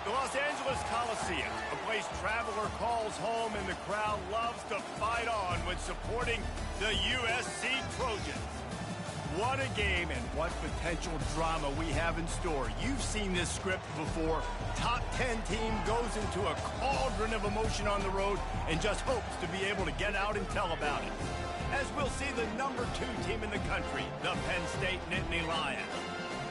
The Los Angeles Coliseum, a place traveler calls home and the crowd loves to fight on when supporting the USC Trojans. What a game and what potential drama we have in store. You've seen this script before. Top 10 team goes into a cauldron of emotion on the road and just hopes to be able to get out and tell about it. As we'll see the number 2 team in the country, the Penn State Nittany Lions,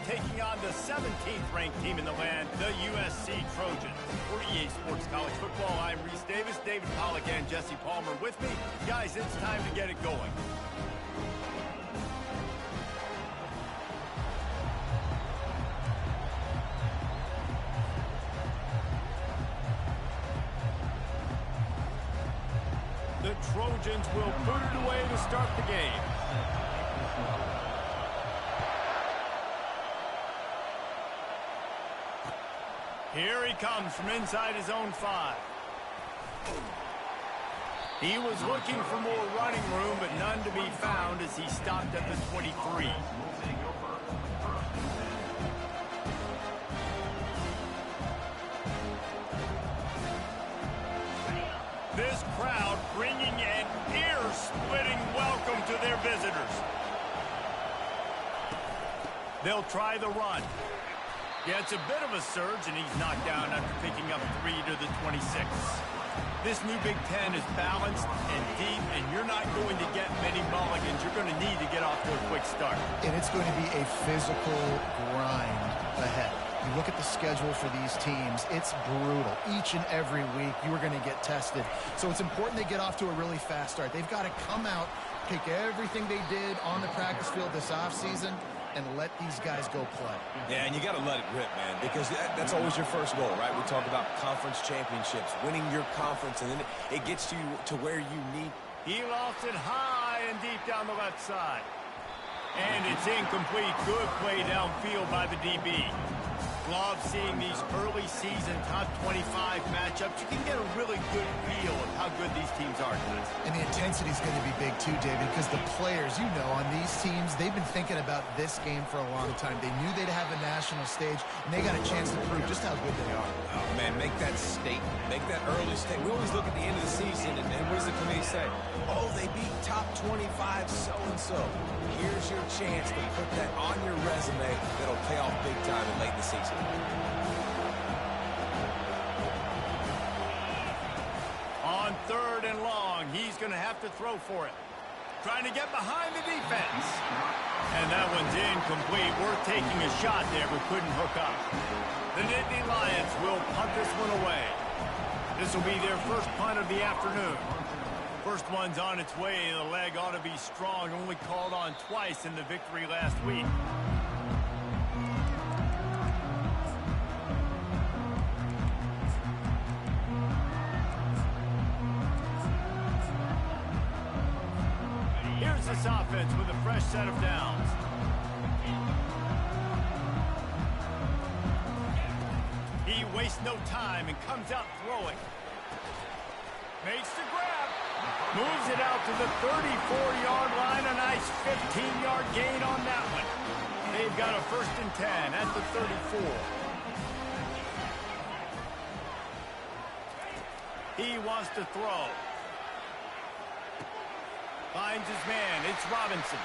taking on the 17th ranked team in the land, the USC Trojans. For EA Sports College Football, I'm Reese Davis, David Pollack and Jesse Palmer with me. Guys, it's time to get it going. The Trojans will put it away to start the game. Here he comes from inside his own 5. He was looking for more running room, but none to be found as he stopped at the 23. This crowd bringing an ear-splitting welcome to their visitors. They'll try the run. Gets a bit of a surge, and he's knocked down after picking up 3 to the 26. This new Big Ten is balanced and deep, and you're not going to get many mulligans. You're going to need to get off to a quick start. And it's going to be a physical grind ahead. You look at the schedule for these teams, it's brutal. Each and every week, you are going to get tested. So it's important they get off to a really fast start. They've got to come out, take everything they did on the practice field this offseason, and let these guys go play. Yeah, and you got to let it rip, man, because that's always your first goal, right? We talk about conference championships, winning your conference, and then it gets you to where you need. He lost it high and deep down the left side. And it's incomplete. Good play downfield by the DB. Love seeing these early season top 25 matchups. You can get a really good feel of how good these teams are, guys. And the intensity is going to be big too, David, because the players, you know, on these teams, they've been thinking about this game for a long time. They knew they'd have a national stage, and they got a chance to prove just how good they are. Oh, man, make that statement. Make that early statement. We always look at the end of the season, and what does the committee say? Oh, they beat top 25 so-and-so. Here's your chance to put that on your resume that'll pay off big time in late in the season. On 3rd and long, he's going to have to throw for it. Trying to get behind the defense. And that one's incomplete. Worth taking a shot there, but couldn't hook up. The Nittany Lions will punt this one away. This will be their first punt of the afternoon. First one's on its way. The leg ought to be strong. Only called on twice in the victory last week. Here's this offense with a fresh set of downs. He wastes no time and comes out throwing. Makes the grab. Moves it out to the 34-yard line. A nice 15-yard gain on that one. They've got a 1st and 10 at the 34. He wants to throw. Finds his man. It's Robinson.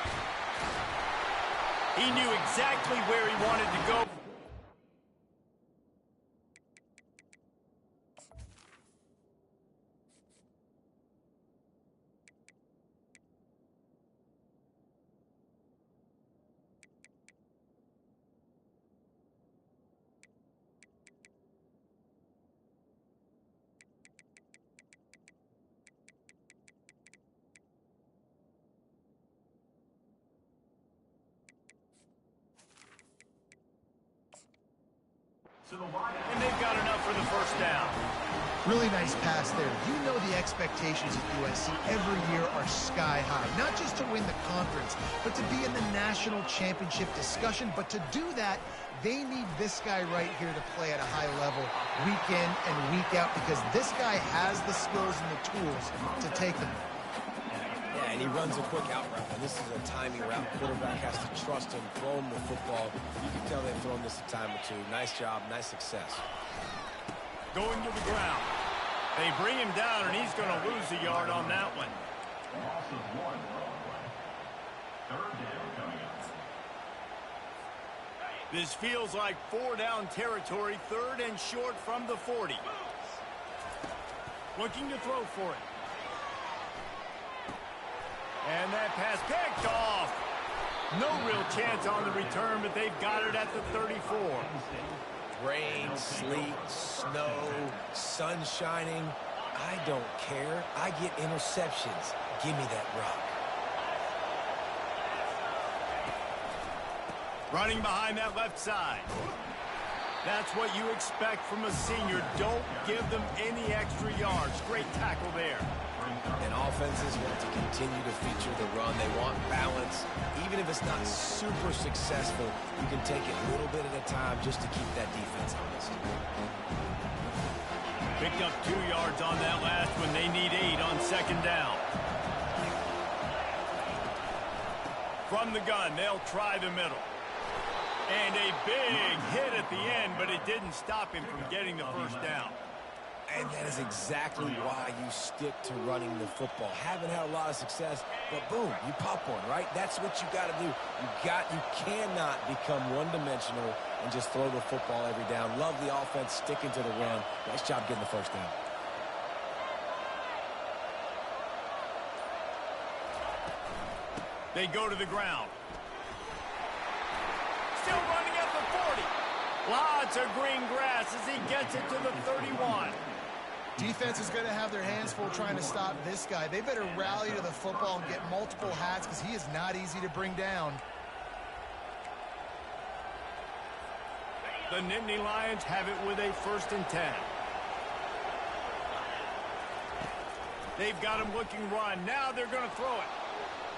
He knew exactly where he wanted to go. And they've got enough for the first down. Really nice pass there. You know the expectations at USC every year are sky high. Not just to win the conference, but to be in the national championship discussion. But to do that, they need this guy right here to play at a high level week in and week out, because this guy has the skills and the tools to take them. Yeah, and he runs a quick out route, and this is a timing route. Quarterback has to trust him, throw him the football. You can tell they've thrown this a time or two. Nice job, nice success. Going to the ground. They bring him down, and he's going to lose a yard on that one. Loss of 1 on the play. Third down coming up. This feels like 4-down territory, 3rd and short from the 40. Looking to throw for it. And that pass picked off. No real chance on the return, but they've got it at the 34. Rain, sleet, snow, sun shining. I don't care. I get interceptions. Give me that rock. Running behind that left side. That's what you expect from a senior. Don't give them any extra yards. Great tackle there. And offenses want to continue to feature the run. They want balance. Even if it's not super successful, you can take it little bit at a time just to keep that defense honest. Picked up 2 yards on that last one. They need 8 on 2nd down. From the gun, they'll try the middle. And a big hit at the end, but it didn't stop him from getting the first down. And that is exactly why you stick to running the football. Haven't had a lot of success, but boom, you pop one, right? That's what you got to do. You cannot become one-dimensional and just throw the football every down. Love the offense, sticking to the run. Nice job getting the first down. They go to the ground. Still running at the 40. Lots of green grass as he gets it to the 31. Defense is going to have their hands full trying to stop this guy. They better rally to the football and get multiple hats because he is not easy to bring down. The Nittany Lions have it with a 1st and 10. They've got him looking run. Now they're going to throw it.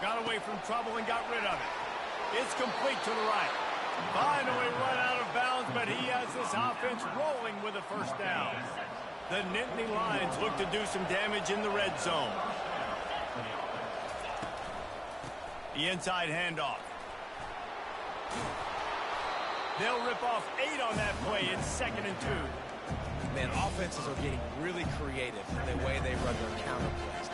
Got away from trouble and got rid of it. It's complete to the right. Finally run out of bounds, but he has this offense rolling with a first down. The Nittany Lions look to do some damage in the red zone. The inside handoff. They'll rip off 8 on that play. It's 2nd and 2. Man, offenses are getting really creative in the way they run their counter plays.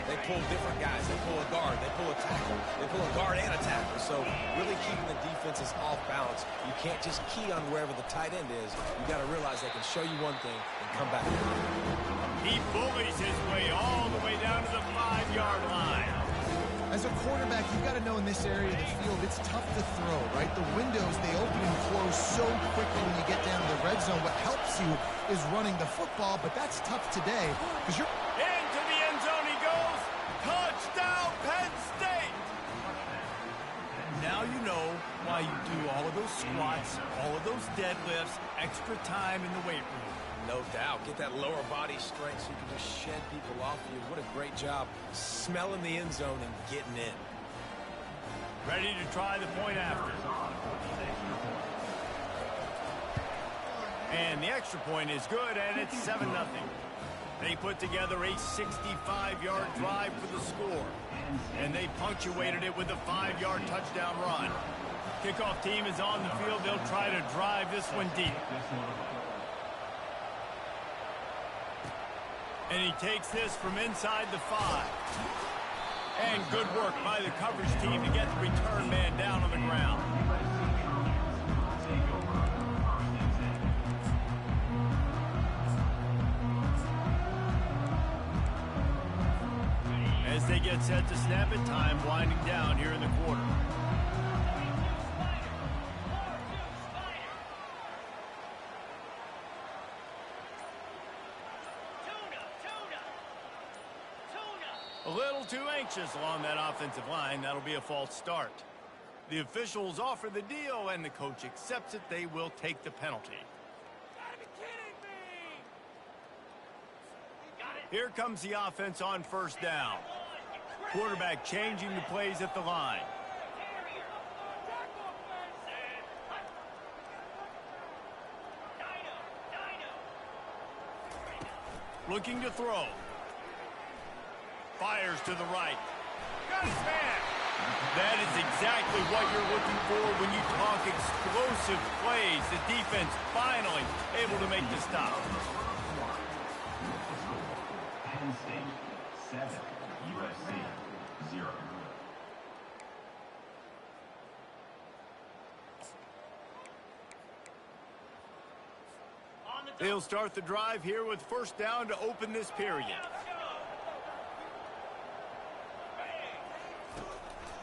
They pull different guys. They pull a guard. They pull a tackle. They pull a guard and a tackle. So really keeping the defenses off balance. You can't just key on wherever the tight end is. You got to realize they can show you one thing and come back. He bullies his way all the way down to the 5-yard line. As a quarterback, you've got to know in this area of the field, it's tough to throw, right? The windows, they open and close so quickly when you get down to the red zone. What helps you is running the football, but that's tough today because you're... Into the end zone he goes. Touchdown, Penn State! Now you know why you do all of those squats, all of those deadlifts, extra time in the weight room. No doubt. Get that lower body strength so you can just shed people off you. What a great job smelling the end zone and getting in. Ready to try the point after. And the extra point is good, and it's 7-0. They put together a 65-yard drive for the score, and they punctuated it with a 5-yard touchdown run. Kickoff team is on the field. They'll try to drive this one deep. And he takes this from inside the 5. And good work by the coverage team to get the return man down on the ground. As they get set to snap it, time winding down here in the quarter. A little too anxious along that offensive line. That'll be a false start. The officials offer the deal, and the coach accepts it. They will take the penalty. Gotta be kidding me! Here comes the offense on first down. Quarterback changing the plays at the line. Looking to throw. Fires to the right. Got his man. That is exactly what you're looking for when you talk explosive plays. The defense finally able to make the stop. 7, USC 0. They'll start the drive here with first down to open this period.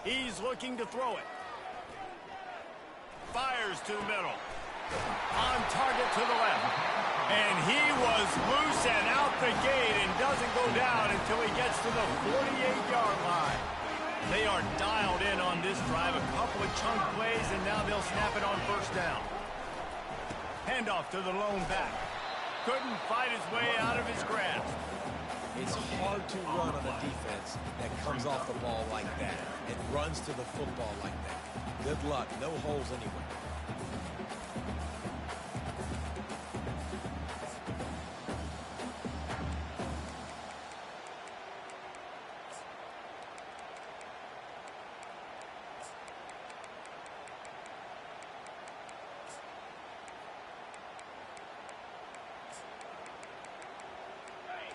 He's looking to throw it. Fires to the middle. On target to the left. And he was loose and out the gate and doesn't go down until he gets to the 48-yard line. They are dialed in on this drive. A couple of chunk plays, and now they'll snap it on first down. Handoff to the lone back. Couldn't fight his way out of his grasp. It's hard to run on a defense that comes off the ball like that and runs to the football like that. Good luck. No holes anywhere.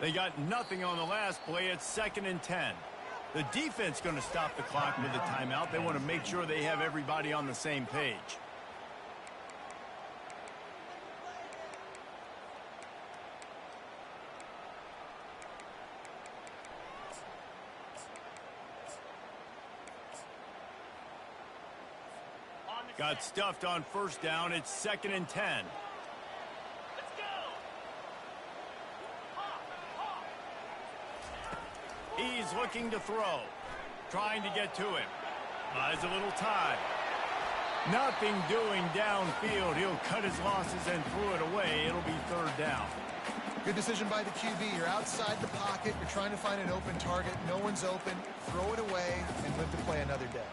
They got nothing on the last play. It's 2nd and 10. The defense going to stop the clock with a timeout. They want to make sure they have everybody on the same page. Got stuffed on first down. It's 2nd and 10. He's looking to throw. Trying to get to him. Buys a little time. Nothing doing downfield. He'll cut his losses and throw it away. It'll be 3rd down. Good decision by the QB. You're outside the pocket. You're trying to find an open target. No one's open. Throw it away and live to play another day.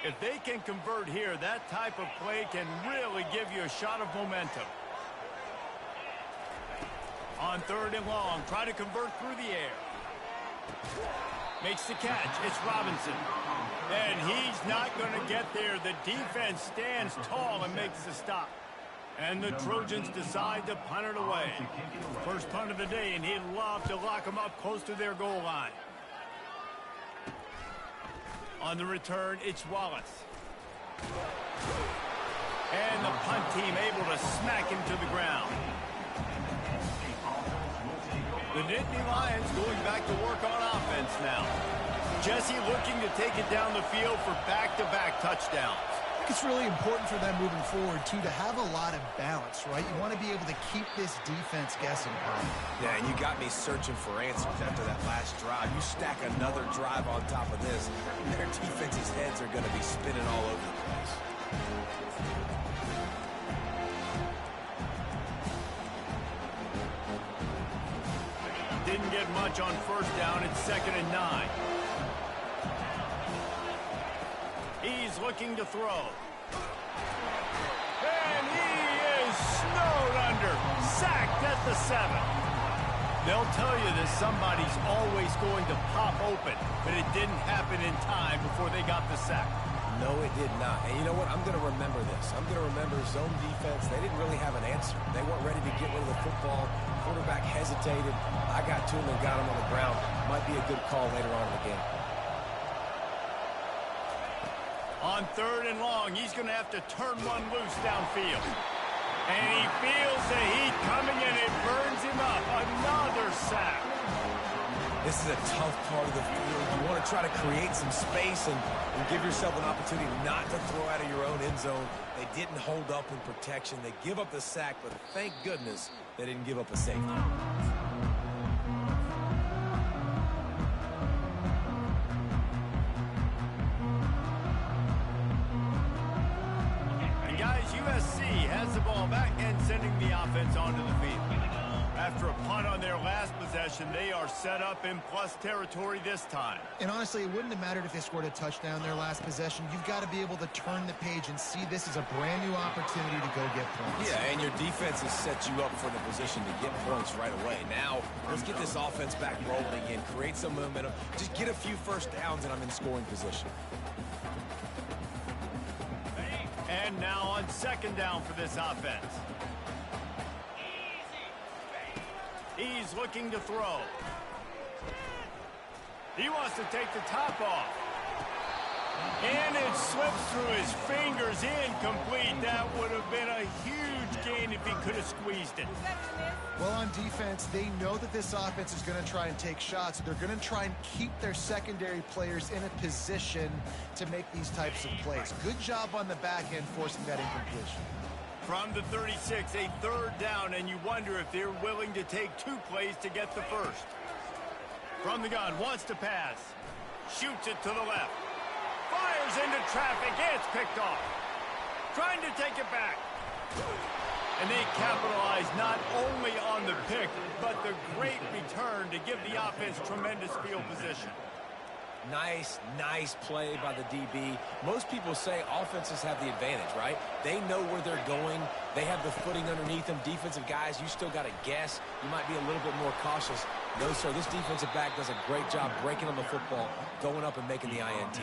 If they can convert here, that type of play can really give you a shot of momentum. On 3rd and long, try to convert through the air. Makes the catch. It's Robinson. And he's not going to get there. The defense stands tall and makes the stop. And the Trojans decide to punt it away. First punt of the day, and he'd love to lock them up close to their goal line. On the return, it's Wallace. And the punt team able to smack him to the ground. The Nittany Lions going back to work on offense now. Jesse looking to take it down the field for back-to-back touchdowns. I think it's really important for them moving forward, too, to have a lot of balance, right? You want to be able to keep this defense guessing. Yeah, and you got me searching for answers after that last drive. You stack another drive on top of this, and their defense's heads are going to be spinning all over the place. Didn't get much on first down. It's 2nd and 9. He's looking to throw. And he is snowed under. Sacked at the 7. They'll tell you that somebody's always going to pop open, but it didn't happen in time before they got the sack. No, it did not. And you know what? I'm going to remember this. I'm going to remember zone defense. They didn't really have an answer. They weren't ready to get rid of the football. Quarterback hesitated. I got to him and got him on the ground. Might be a good call later on in the game. On 3rd and long, he's going to have to turn one loose downfield. And he feels the heat coming, and it burns him up. Another sack. This is a tough part of the field. You want to try to create some space and give yourself an opportunity not to throw out of your own end zone. They didn't hold up in protection. They give up the sack, but thank goodness they didn't give up a safety. And guys, USC has the ball back and sending the offense onto the field. After a punt on their last possession, they are set up in plus territory this time. And honestly, it wouldn't have mattered if they scored a touchdown their last possession. You've got to be able to turn the page and see this as a brand new opportunity to go get points. Yeah, and your defense has set you up for the position to get points right away. Now, let's get this offense back rolling again, create some momentum, just get a few first downs, and I'm in scoring position. And now on 2nd down for this offense. He's looking to throw. He wants to take the top off. And it slips through his fingers, incomplete. That would have been a huge gain if he could have squeezed it. Well, on defense, they know that this offense is going to try and take shots. They're going to try and keep their secondary players in a position to make these types of plays. Good job on the back end forcing that incompletion. From the 36, a third down, and you wonder if they're willing to take 2 plays to get the first. From the gun, wants to pass. Shoots it to the left. Fires into traffic. It's picked off. Trying to take it back. And they capitalize not only on the pick, but the great return to give the offense tremendous field position. Nice play by the DB. Most people say offenses have the advantage, right? They know where they're going. They have the footing underneath them. Defensive guys, you still got to guess. You might be a little bit more cautious. No, sir, this defensive back does a great job breaking on the football, going up and making the INT.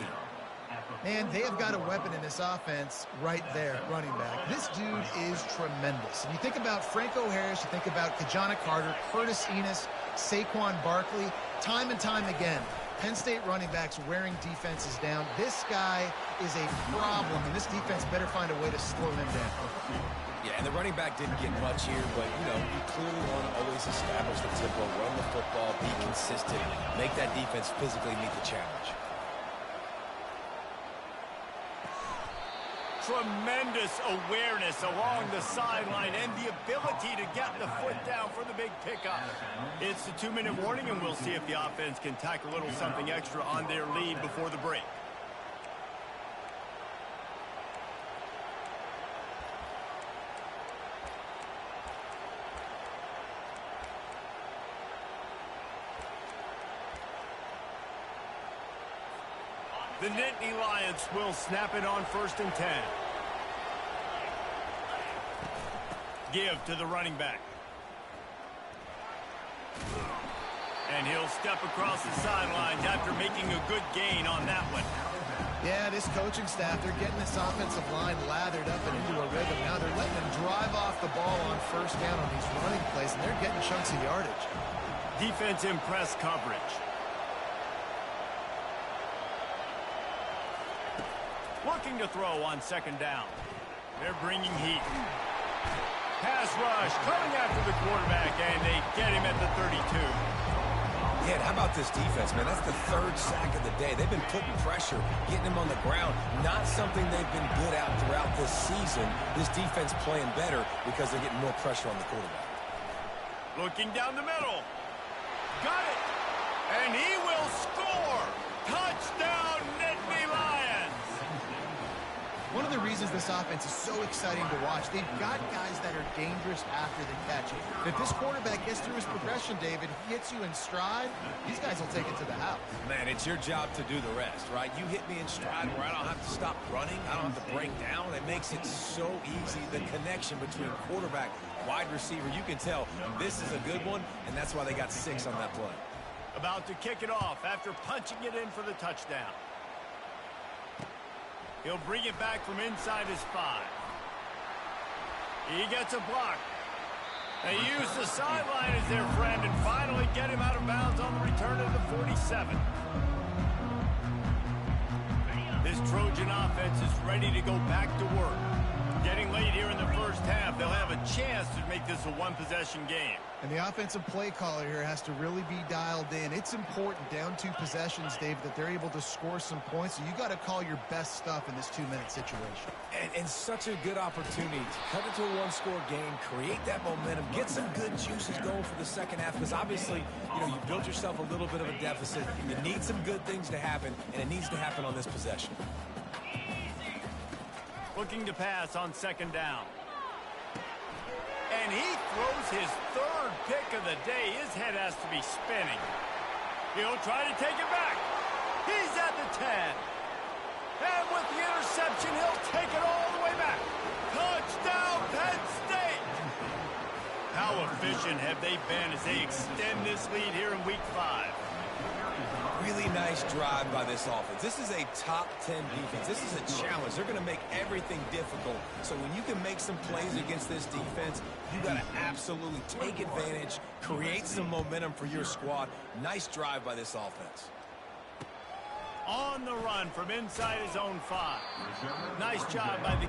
And they have got a weapon in this offense right there, running back. This dude is tremendous. And you think about Franco Harris, you think about Kajana Carter, Curtis Enos, Saquon Barkley, time and time again. Penn State running backs wearing defenses down. This guy is a problem, and this defense better find a way to slow him down. Yeah, and the running back didn't get much here, but, you know, you clearly want to always establish the tempo, run the football, be consistent, make that defense physically meet the challenge. Tremendous awareness along the sideline and the ability to get the foot down for the big pickup. It's the 2-minute warning, and we'll see if the offense can tack a little something extra on their lead before the break. The Nittany Lions will snap it on 1st and 10. Give to the running back. And he'll step across the sidelines after making a good gain on that one. Yeah, this coaching staff, they're getting this offensive line lathered up and into a rhythm. Now they're letting them drive off the ball on 1st down on these running plays, and they're getting chunks of yardage. Defense in press coverage. Looking to throw on 2nd down. They're bringing heat. Pass rush coming after the quarterback, and they get him at the 32. Yeah, how about this defense, man? That's the 3rd sack of the day. They've been putting pressure, getting him on the ground. Not something they've been good at throughout this season. This defense playing better because they're getting more pressure on the quarterback. Looking down the middle. Got it. And he will score. Touchdown, Nittany Lions. One of the reasons this offense is so exciting to watch, they've got guys that are dangerous after the catch. If this quarterback gets through his progression, David, he hits you in stride, these guys will take it to the house. Man, it's your job to do the rest, right? You hit me in stride where I don't have to stop running. I don't have to break down. It makes it so easy. The connection between quarterback, wide receiver, you can tell this is a good one, and that's why they got 6 on that play. About to kick it off after punching it in for the touchdown. He'll bring it back from inside his 5. He gets a block. They use the sideline as their friend and finally get him out of bounds on the return of the 47. This Trojan offense is ready to go back to work. Getting late here in the 1st half, they'll have a chance to make this a 1-possession game. And the offensive play caller here has to really be dialed in. It's important down 2 possessions, Dave, that they're able to score some points. So you got to call your best stuff in this 2-minute situation. And such a good opportunity to cut it to a 1-score game, create that momentum, get some good juices going for the 2nd half. Because obviously, you know, you built yourself a little bit of a deficit. You need some good things to happen, and it needs to happen on this possession. Looking to pass on 2nd down. And he throws his 3rd pick of the day. His head has to be spinning. He'll try to take it back. He's at the 10. And with the interception, he'll take it all the way back. Touchdown, Penn State! How efficient have they been as they extend this lead here in Week 5? Really nice drive by this offense. This is a top 10 defense. This is a challenge. They're going to make everything difficult. So when you can make some plays against this defense, you got to absolutely take advantage, create some momentum for your squad. Nice drive by this offense. On the run from inside his own 5. Nice job by the...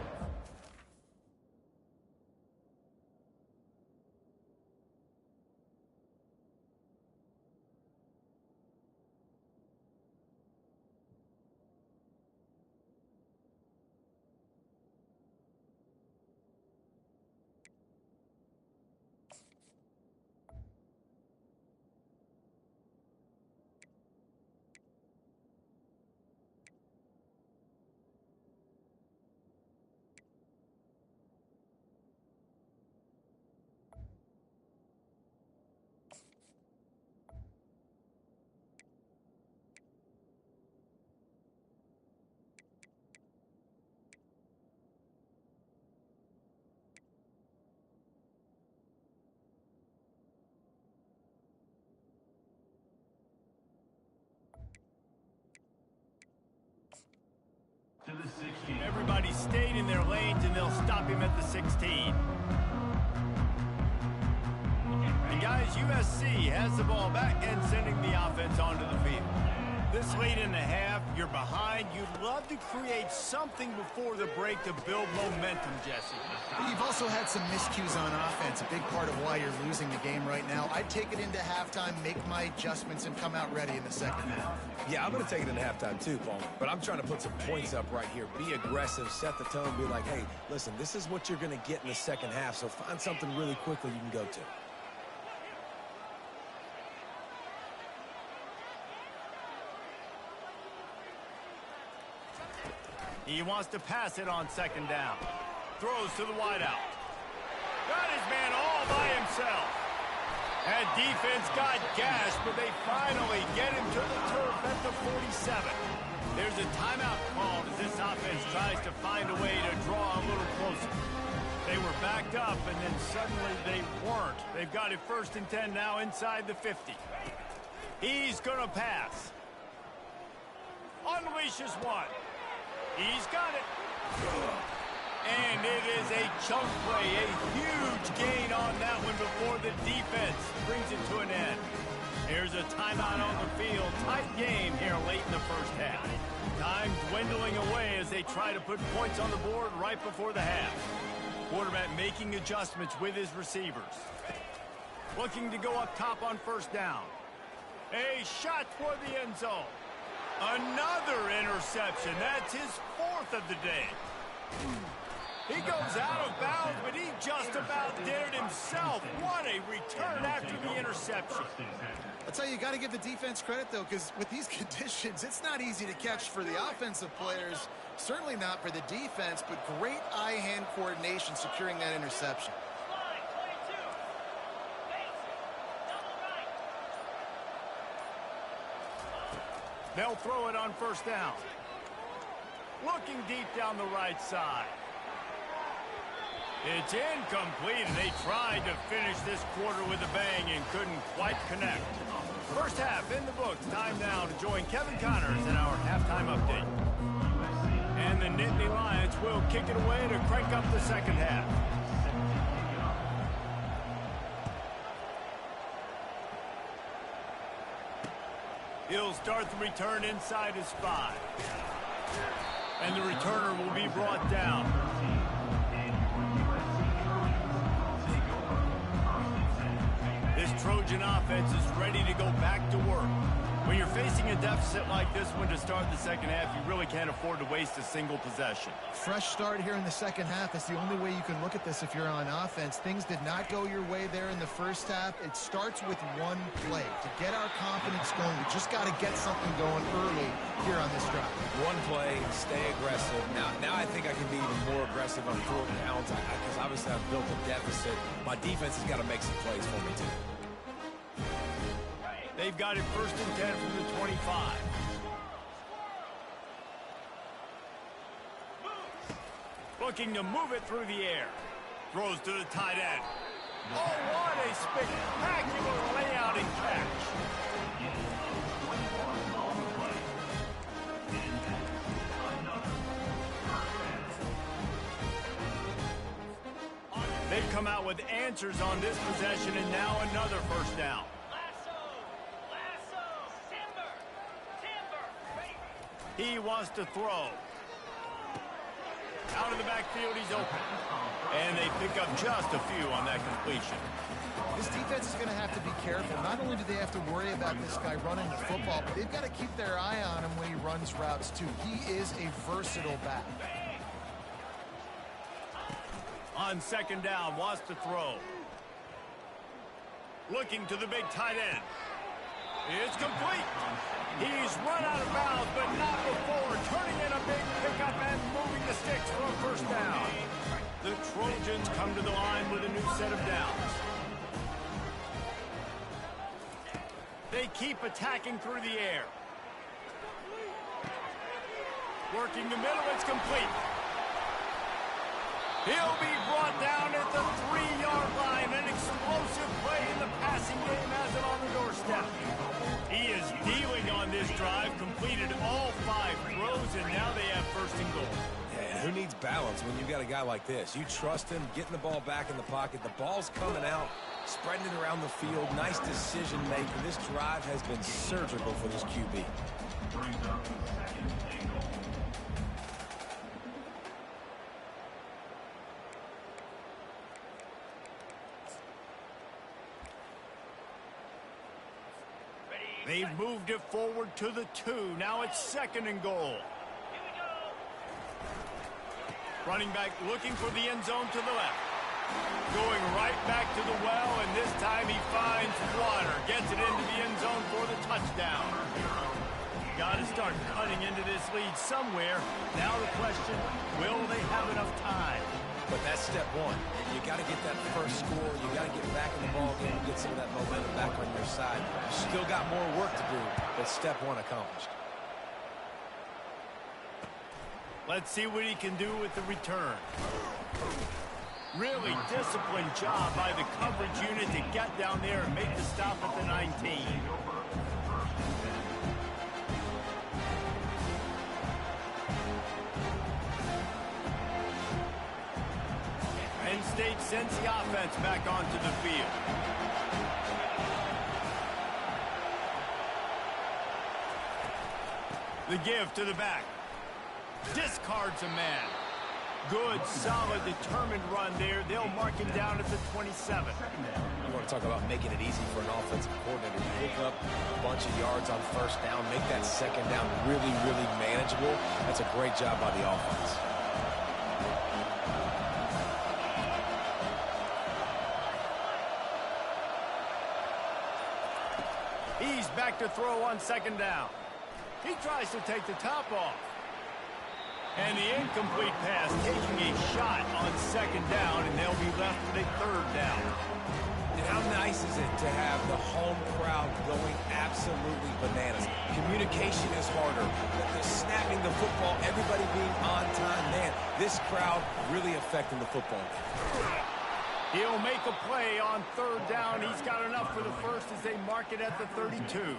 To the 16. Everybody stayed in their lanes, and they'll stop him at the 16. And guys, USC has the ball back and sending the offense onto the field. This late in the half, you're behind. You'd love to create something before the break to build momentum, Jesse. You've also had some miscues on offense, a big part of why you're losing the game right now. I'd take it into halftime, make my adjustments, and come out ready in the second half. Yeah, I'm going to take it into halftime too, Paul. But I'm trying to put some points up right here. Be aggressive, set the tone, be like, hey, listen, this is what you're going to get in the second half, so find something really quickly you can go to. He wants to pass it on second down. Throws to the wideout. Got his man all by himself. That defense got gashed, but they finally get him to the turf at the 47. There's a timeout called as this offense tries to find a way to draw a little closer. They were backed up, and then suddenly they weren't. They've got it 1st and 10 now inside the 50. He's going to pass. Unleashes one. He's got it. And it is a chunk play, a huge gain on that one before the defense brings it to an end. Here's a timeout on the field. Tight game here late in the first half. Time dwindling away as they try to put points on the board right before the half. Quarterback making adjustments with his receivers. Looking to go up top on 1st down. A shot toward the end zone. Another interception. That's his 4th of the day. He goes out of bounds, but he just about did it himself. What a return after the interception. I'll tell you, you got to give the defense credit, though, because with these conditions, it's not easy to catch for the offensive players. Certainly not for the defense, but great eye-hand coordination securing that interception. They'll throw it on 1st down. Looking deep down the right side. It's incomplete, and they tried to finish this quarter with a bang and couldn't quite connect. First half in the books. Time now to join Kevin Connors in our halftime update. And the Nittany Lions will kick it away to crank up the second half. He'll start the return inside his 5. And the returner will be brought down. This Trojan offense is ready to go back to work. When you're facing a deficit like this one to start the second half, you really can't afford to waste a single possession. Fresh start here in the second half. It's the only way you can look at this if you're on offense. Things did not go your way there in the first half. It starts with one play. To get our confidence going, we just got to get something going early here on this drive. One play, stay aggressive. Now I think I can be even more aggressive on 4th downs because obviously I've built a deficit. My defense has got to make some plays for me too. They've got it 1st and 10 from the 25. Looking to move it through the air. Throws to the tight end. Oh, what a spectacular layout and catch. with answers on this possession, and now another first down. Lasso, timber, He wants to throw. Out of the backfield, he's open. And they pick up just a few on that completion. This defense is going to have to be careful. Not only do they have to worry about this guy running the football, but they've got to keep their eye on him when he runs routes, too. He is a versatile back. On second down, wants to throw. Looking to the big tight end. It's complete. He's run out of bounds, but not before turning in a big pickup and moving the sticks for a first down. The Trojans come to the line with a new set of downs. They keep attacking through the air. Working the middle, it's complete. He'll be brought down at the 3-yard line. An explosive play in the passing game has it on the doorstep. He is dealing on this drive, completed all 5 throws, and now they have first and goal. Yeah, who needs balance when you've got a guy like this? You trust him, getting the ball back in the pocket. The ball's coming out, spreading it around the field. Nice decision making. This drive has been surgical for this QB. Brings up second and goal. They've moved it forward to the 2. Now it's second and goal. Running back looking for the end zone to the left. Going right back to the well, and this time he finds water. Gets it into the end zone for the touchdown. Got to start cutting into this lead somewhere. Now the question, will they have enough time? But that's step one. You got to get that first score. You got to get back in the ball game and get some of that momentum back on your side. You still got more work to do, but step one accomplished. Let's see what he can do with the return. Really disciplined job by the coverage unit to get down there and make the stop at the 19. Penn State sends the offense back onto the field. The give to the back. Discards a man. Good, solid, determined run there. They'll mark him down at the 27. You want to talk about making it easy for an offensive coordinator. You pick up a bunch of yards on first down, make that second down really, really manageable. That's a great job by the offense. He's back to throw on second down. He tries to take the top off. And the incomplete pass taking a shot on second down, and they'll be left with a third down. And how nice is it to have the home crowd going absolutely bananas? Communication is harder. The snapping the football, everybody being on time. Man, this crowd really affecting the football game. He'll make a play on third down. He's got enough for the first as they mark it at the 32.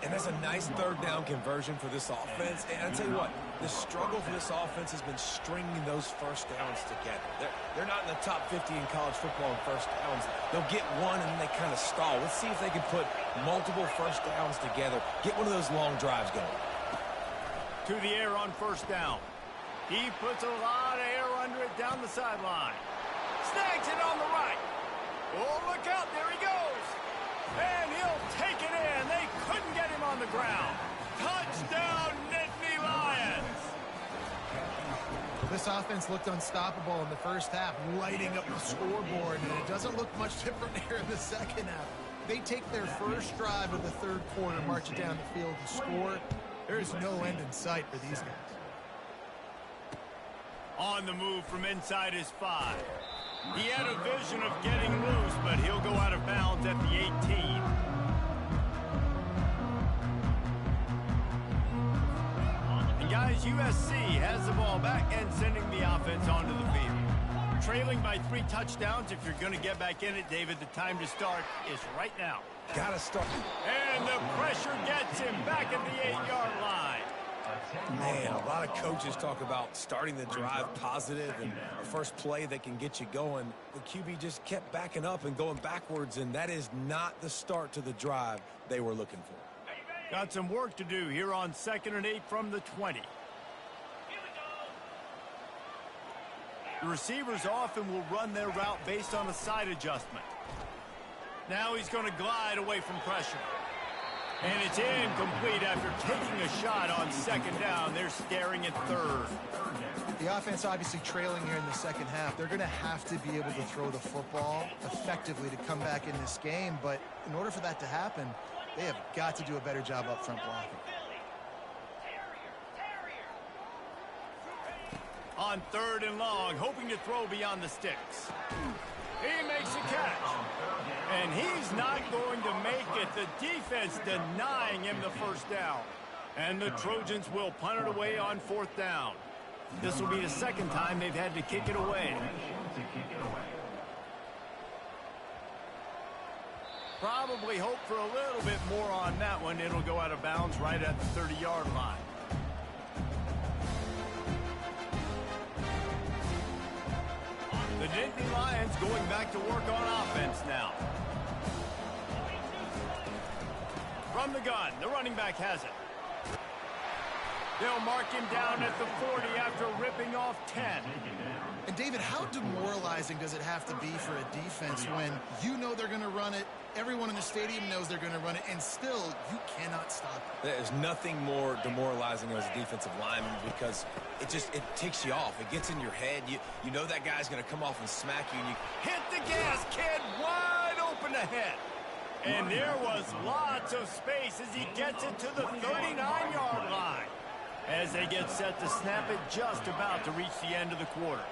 And that's a nice third down conversion for this offense. And I'll tell you what, the struggle for this offense has been stringing those first downs together. They're not in the top 50 in college football in first downs. They'll get one and then they kind of stall. Let's see if they can put multiple first downs together. Get one of those long drives going. To the air on first down. He puts a lot of air under it down the sideline. Snags it on the right. Oh, look out. There he goes. And he'll take it in. They couldn't get him on the ground. Touchdown, Nittany Lions. This offense looked unstoppable in the first half, lighting up the scoreboard, and it doesn't look much different here in the second half. They take their first drive of the third quarter, march it down the field to score. There's no end in sight for these guys. On the move from inside his 5. He had a vision of getting loose, but he'll go out of bounds at the 18. And guys, USC has the ball back and sending the offense onto the field. Trailing by 3 touchdowns. If you're going to get back in it, David, the time to start is right now. Gotta start. And the pressure gets him back at the 8-yard line. Man, a lot of coaches talk about starting the drive positive and a first play that can get you going. The QB just kept backing up and going backwards, and that is not the start to the drive they were looking for. Got some work to do here on 2nd and 8 from the 20. The receivers often will run their route based on a side adjustment. Now he's going to glide away from pressure. And it's incomplete after taking a shot on 2nd down. They're staring at 3rd. The offense obviously trailing here in the second half. They're going to have to be able to throw the football effectively to come back in this game. But in order for that to happen, they have got to do a better job up front blocking. On 3rd and long, hoping to throw beyond the sticks. He makes a catch. And he's not going to make it. The defense denying him the first down. And the Trojans will punt it away on 4th down. This will be the 2nd time they've had to kick it away. Probably hope for a little bit more on that one. It'll go out of bounds right at the 30-yard line. The Nittany Lions going back to work on offense now. From the gun, the running back has it. They'll mark him down at the 40 after ripping off 10. And David, how demoralizing does it have to be for a defense when you know they're going to run it, everyone in the stadium knows they're going to run it, and still you cannot stop it? There's nothing more demoralizing as a defensive lineman because it ticks you off. It gets in your head. You know that guy's going to come off and smack you, and you hit the gas, kid, wide open ahead. And there was lots of space as he gets it to the 39-yard line. As they get set to snap it, just about to reach the end of the quarter.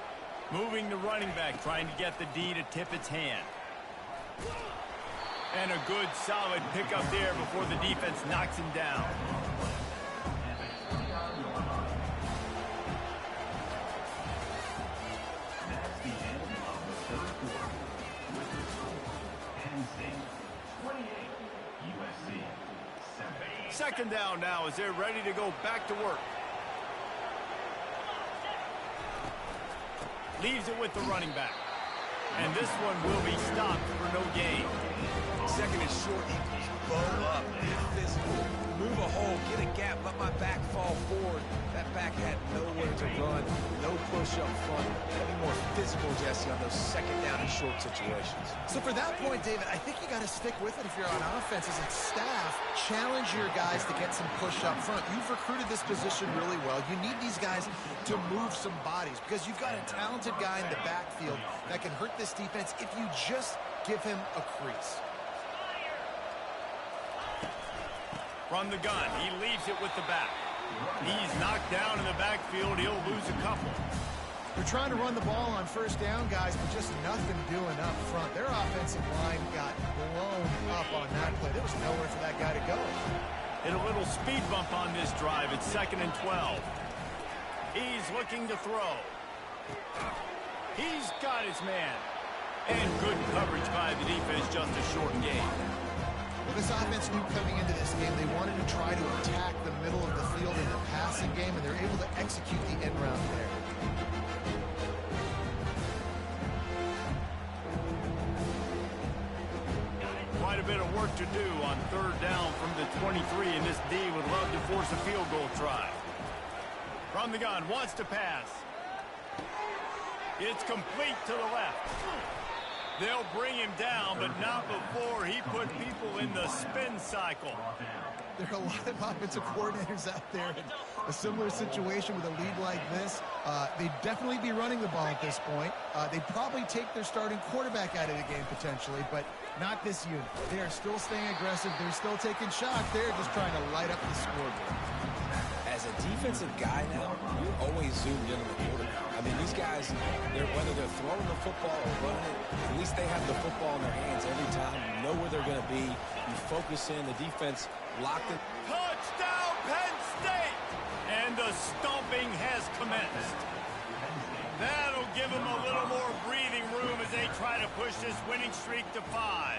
Moving the running back, trying to get the D to tip its hand. And a good, solid pickup there before the defense knocks him down. That's the end of the 3rd quarter. With the result, Penn State 28, USC 7. 2nd down now as they're ready to go back to work. Leaves it with the running back. And this one will be stopped for no gain. 2nd and short equals bow up, get physical, move a hole, get a gap, let my back fall forward. That back had nowhere to run, no push up front. Gotta be more physical, Jesse, on those 2nd down and short situations. So for that point, David, I think you got to stick with it if you're on offense as a staff. Challenge your guys to get some push up front. You've recruited this position really well. You need these guys to move some bodies because you've got a talented guy in the backfield that can hurt this defense if you just give him a crease. From the gun, he leaves it with the back. He's knocked down in the backfield. He'll lose a couple. They're trying to run the ball on 1st down, guys, but just nothing doing up front. Their offensive line got blown up on that play. There was nowhere for that guy to go. Hit a little speed bump on this drive. It's 2nd and 12. He's looking to throw. He's got his man. And good coverage by the defense, just a short gain. Well, this offense knew coming into this game they wanted to try to attack the middle of the field in the passing game, and they're able to execute the end round there. Quite a bit of work to do on 3rd down from the 23, and this D would love to force a field goal try. From the gun, wants to pass. It's complete to the left. They'll bring him down, but not before he put people in the spin cycle. There are a lot of offensive coordinators out there in a similar situation with a lead like this. They'd definitely be running the ball at this point. They'd probably take their starting quarterback out of the game potentially, but not this unit. They are still staying aggressive. They're still taking shots. They're just trying to light up the scoreboard. As a defensive guy now, you're always zoomed in on the quarterback. I mean, these guys, whether they're throwing the football or running it, at least they have the football in their hands every time. You know where they're going to be. You focus in. The defense locked in. Touchdown, Penn State! And the stomping has commenced. That'll give them a little more breathing room as they try to push this winning streak to 5.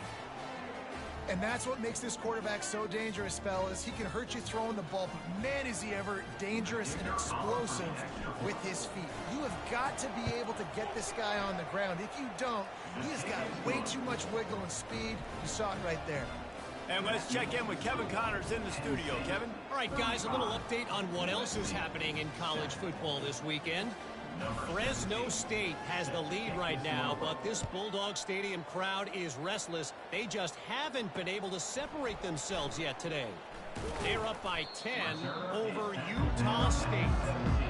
And that's what makes this quarterback so dangerous, fellas. He can hurt you throwing the ball, but man, is he ever dangerous and explosive with his feet. You have got to be able to get this guy on the ground. If you don't, he has got way too much wiggle and speed. You saw it right there. And let's check in with Kevin Connors in the studio. Kevin? All right, guys, a little update on what else is happening in college football this weekend. Fresno State has the lead right now, but this Bulldog Stadium crowd is restless. They just haven't been able to separate themselves yet today. They're up by 10 over Utah State.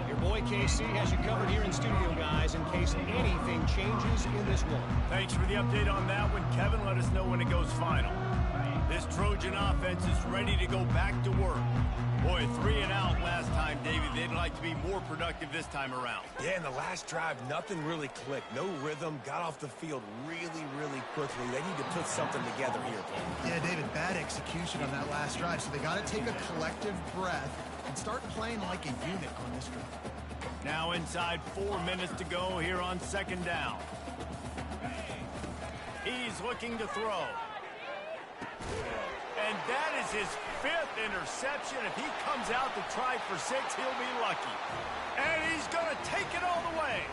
Your boy KC has you covered here in studio, guys, in case anything changes in this one. Thanks for the update on that one, Kevin. Let us know when it goes final. This Trojan offense is ready to go back to work. Boy, 3 and out last time, Davey. They'd like to be more productive this time around. Yeah, in the last drive, nothing really clicked. No rhythm, got off the field really, really quickly. They need to put something together here, Paul. Yeah, David, bad execution on that last drive, so they got to take a collective breath and start playing like a unit on this drive. Now inside 4 minutes to go here on second down. He's looking to throw. And that is his 5th interception. If he comes out to try for 6, he'll be lucky. And he's going to take it all the way.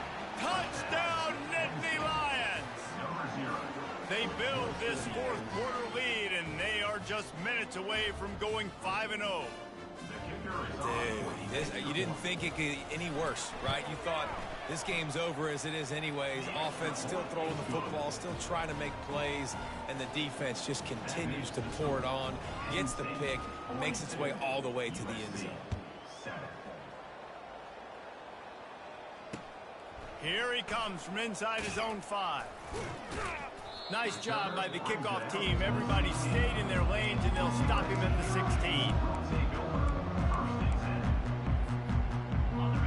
Touchdown, Nittany Lions! They build this 4th quarter lead, and they are just minutes away from going 5-0. Dude, you didn't think it could get any worse, right? You thought this game's over as it is anyways. Offense still throwing the football, still trying to make plays, and the defense just continues to pour it on, gets the pick, makes its way all the way to the end zone. Here he comes from inside his own 5. Nice job by the kickoff team. Everybody stayed in their lanes, and they'll stop him at the 16.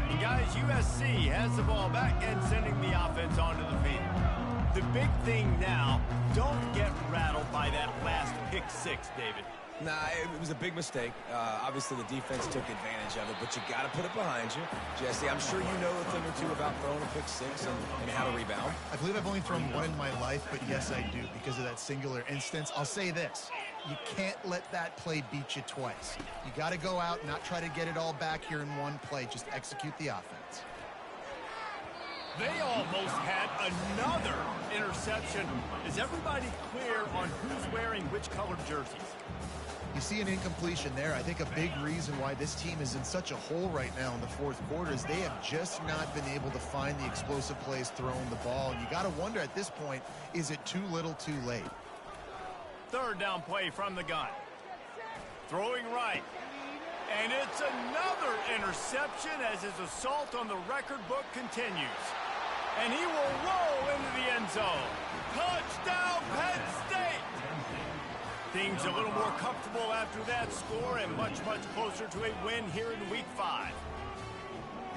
And guys, USC has the ball back and sending the offense onto the field. The big thing now, don't get rattled by that last pick 6, David. Nah, it was a big mistake. Obviously, the defense took advantage of it, but you got to put it behind you. Jesse, I'm sure you know a thing or two about throwing a pick 6 and how to rebound. I believe I've only thrown 1 in my life, but yes, I do, because of that singular instance. I'll say this. You can't let that play beat you twice. You got to go out and not try to get it all back here in one play. Just execute the offense. They almost had another interception. Is everybody clear on who's wearing which colored jerseys? You see an incompletion there. I think a big reason why this team is in such a hole right now in the 4th quarter is they have just not been able to find the explosive plays throwing the ball. And you got to wonder at this point, is it too little too late? 3rd down play from the gun. Throwing right. And it's another interception as his assault on the record book continues. And he will roll into the end zone. Touchdown, Penn State! Things a little more comfortable after that score and much, much closer to a win here in Week 5.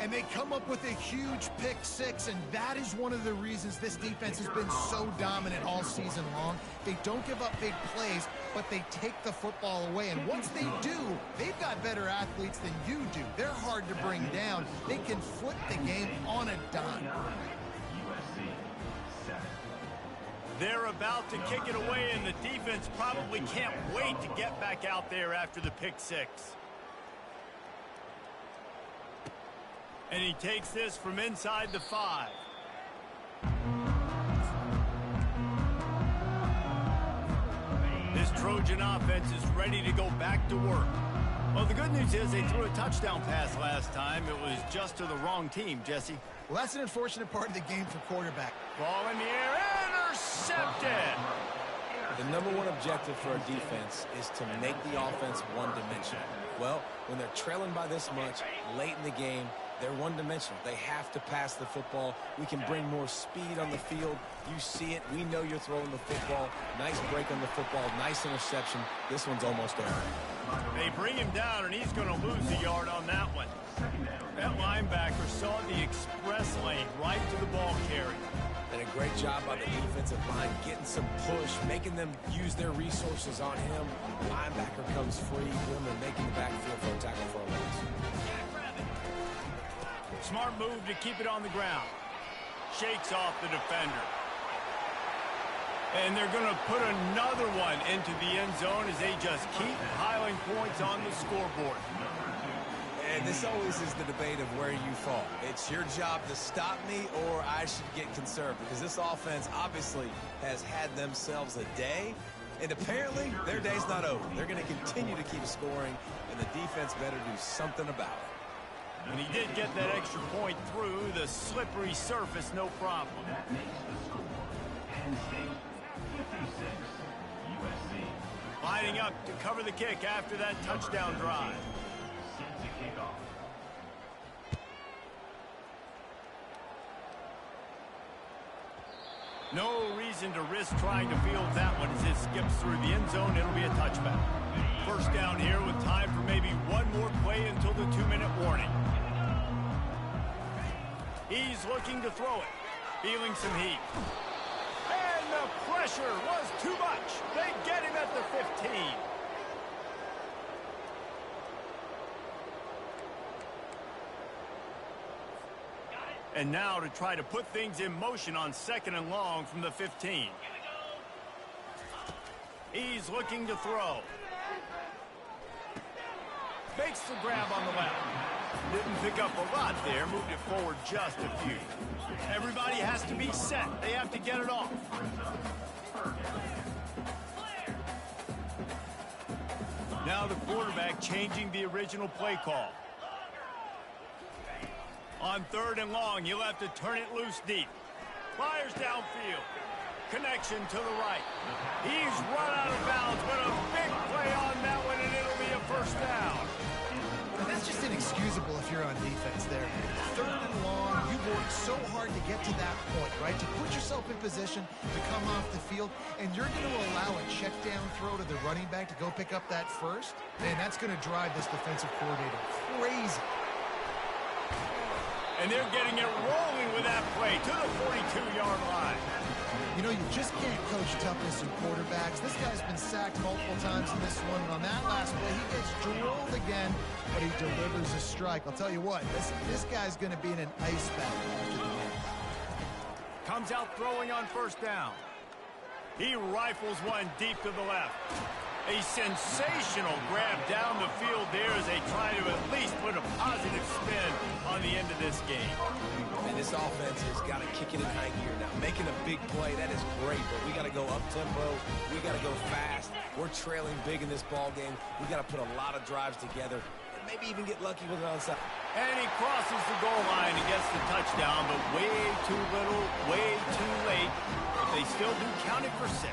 And they come up with a huge pick 6, and that is one of the reasons this defense has been so dominant all season long. They don't give up big plays, but they take the football away. And once they do, they've got better athletes than you do. They're hard to bring down. They can flip the game on a dime. They're about to kick it away, and the defense probably can't wait to get back out there after the pick 6. And he takes this from inside the 5. This Trojan offense is ready to go back to work. Well, the good news is they threw a touchdown pass last time. It was just to the wrong team, Jesse. Well, that's an unfortunate part of the game for quarterback. Ball in the air, intercepted! The number 1 objective for a defense is to make the offense one-dimensional. Well, when they're trailing by this much late in the game, they're one-dimensional. They have to pass the football. We can bring more speed on the field. You see it. We know you're throwing the football. Nice break on the football. Nice interception. This one's almost over. They bring him down, and he's going to lose a yard on that one. That linebacker saw the express lane right to the ball carrier. And a great job by the defensive line, getting some push, making them use their resources on him. Linebacker comes free, them and making the backfield for a tackle for a loss. Smart move to keep it on the ground. Shakes off the defender. And they're going to put another one into the end zone as they just keep piling points on the scoreboard. And this always is the debate of where you fall. It's your job to stop me or I should get conserved, because this offense obviously has had themselves a day, and apparently their day's not over. They're going to continue to keep scoring, and the defense better do something about it. And he did get that extra point through the slippery surface, no problem. That makes the score Penn State 56, USC. Lining up to cover the kick after that touchdown drive. Set to kick off. No reason to risk trying to field that one as it skips through the end zone. It'll be a touchback. First down here with time for maybe one more play until the 2-minute warning. He's looking to throw it. Feeling some heat. And the pressure was too much. They get him at the 15. And now to try to put things in motion on 2nd and long from the 15. He's looking to throw. Makes the grab on the left. Didn't pick up a lot there. Moved it forward just a few. Everybody has to be set. They have to get it off. Now the quarterback changing the original play call. On 3rd and long, you'll have to turn it loose deep. Fires downfield. Connection to the right. He's run out of bounds, but a big play on that one, and it'll be a first down. That's just inexcusable if you're on defense there. 3rd and long, you worked so hard to get to that point, right? To put yourself in position to come off the field, and you're going to allow a check down throw to the running back to go pick up that first? Man, that's going to drive this defensive coordinator crazy. And they're getting it rolling with that play to the 42-yard line. You know, you just can't coach toughness in quarterbacks. This guy's been sacked multiple times in this one, and on that last play, he gets drilled again, but he delivers a strike. I'll tell you what, this guy's going to be in an ice bath after the game. Comes out throwing on 1st down. He rifles one deep to the left. A sensational grab down the field there as they try to at least put a positive spin on the end of this game. And this offense has got to kick it in high gear now. Making a big play, that is great, but we got to go up-tempo. We got to go fast. We're trailing big in this ball game. We got to put a lot of drives together and maybe even get lucky with it onside. And he crosses the goal line and gets the touchdown, but way too little, way too late. But they still do count it for 6.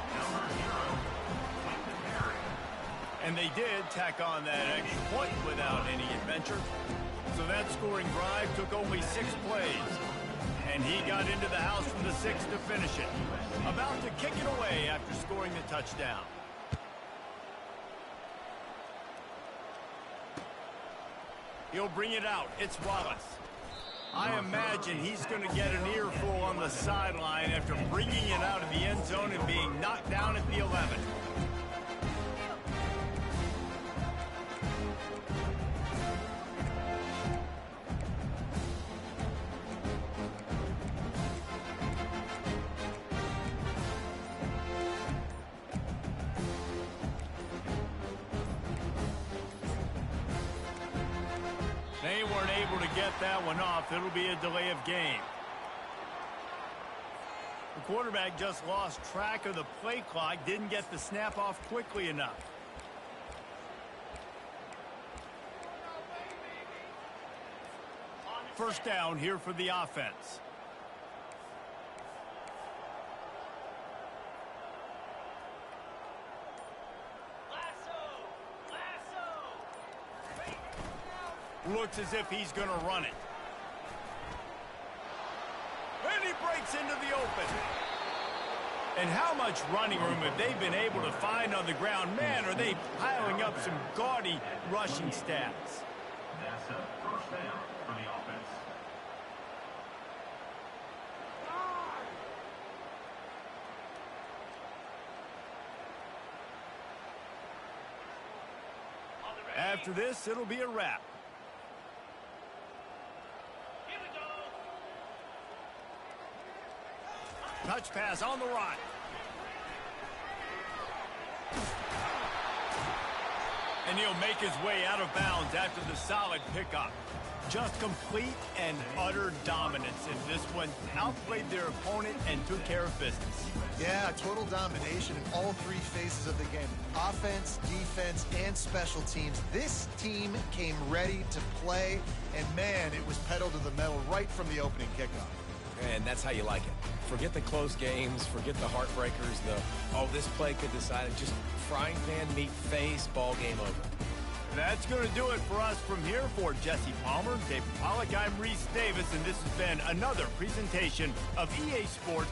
And they did tack on that extra point without any adventure. So that scoring drive took only 6 plays. And he got into the house from the 6 to finish it. About to kick it away after scoring the touchdown. He'll bring it out. It's Wallace. I imagine he's going to get an earful on the sideline after bringing it out of the end zone and being knocked down at the 11. They weren't able to get that one off. It'll be a delay of game. The quarterback just lost track of the play clock, didn't get the snap off quickly enough. First down here for the offense. Looks as if he's going to run it. And he breaks into the open. And how much running room have they been able to find on the ground? Man, are they piling up some gaudy rushing stats. That's a first down for the offense. After this, it'll be a wrap. Touch pass on the right. And he'll make his way out of bounds after the solid pickup. Just complete and utter dominance in this one. Outplayed their opponent and took care of business. Yeah, total domination in all three phases of the game. Offense, defense, and special teams. This team came ready to play, and man, it was pedal to the metal right from the opening kickoff. And that's how you like it. Forget the close games, forget the heartbreakers, this play could decide it. Just frying pan, meat face, ball game over. That's going to do it for us from here. For Jesse Palmer, David Pollack, I'm Reese Davis, and this has been another presentation of EA Sports